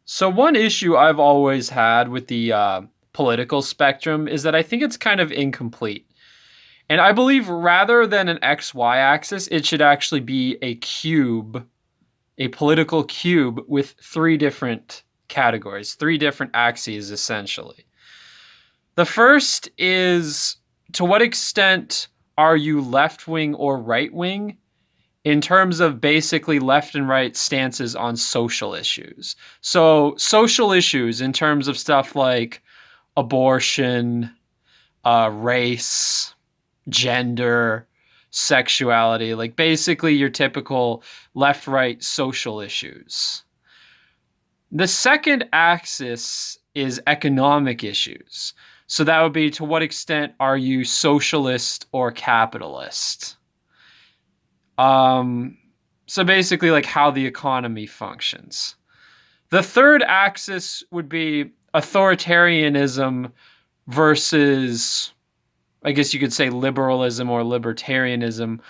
So one issue I've always had with the political spectrum is that I think it's kind of incomplete. And I believe rather than an XY axis, it should actually be a cube, a political cube with three different categories, three different axes essentially. The first is, to what extent are you left wing or right wing in terms of basically left and right stances on social issues? So, social issues in terms of stuff like abortion, race, gender, sexuality, like basically your typical left right social issues. The second axis is economic issues. So that would be, to what extent are you socialist or capitalist? Um, so basically, like how the economy functions. The third axis would be authoritarianism versus, I guess you could say, liberalism or libertarianism.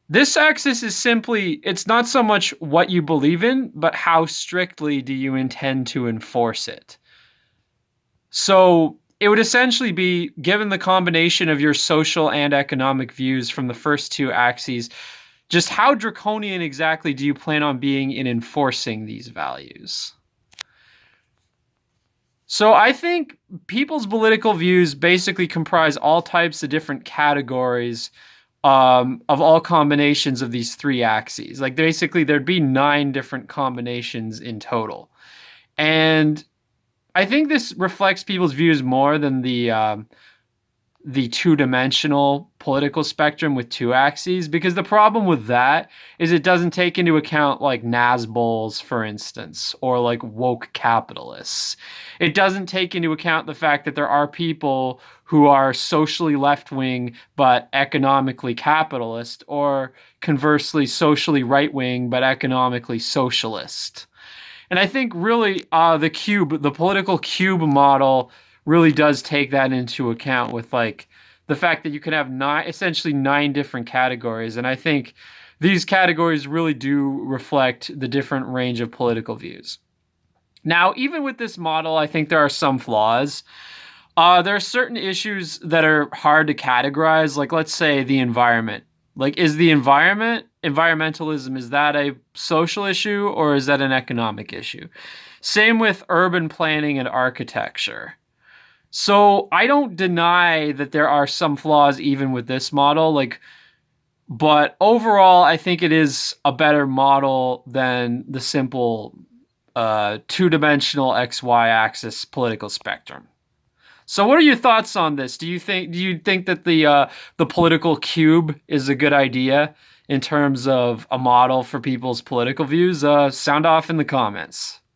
This axis is simply, it's not so much what you believe in, but how strictly do you intend to enforce it. So it would essentially be, given the combination of your social and economic views from the first two axes, just how draconian exactly do you plan on being in enforcing these values? So I think people's political views basically comprise all types of different categories of all combinations of these three axes. Like basically, there'd be nine different combinations in total. And I think this reflects people's views more than the two-dimensional political spectrum with two axes, because the problem with that is it doesn't take into account like Nazbols, for instance, or like woke capitalists. It doesn't take into account the fact that there are people who are socially left-wing but economically capitalist, or conversely socially right-wing but economically socialist. And I think really the political cube model really does take that into account, with like the fact that you can have essentially nine different categories. And I think these categories really do reflect the different range of political views. Now, even with this model, I think there are some flaws. There are certain issues that are hard to categorize, like let's say the environment. Like, is the environmentalism, is that a social issue or is that an economic issue? Same with urban planning and architecture. So I don't deny that there are some flaws even with this model, like, but overall, I think it is a better model than the simple two-dimensional XY axis political spectrum. So, what are your thoughts on this? Do you think that the political cube is a good idea in terms of a model for people's political views? Sound off in the comments.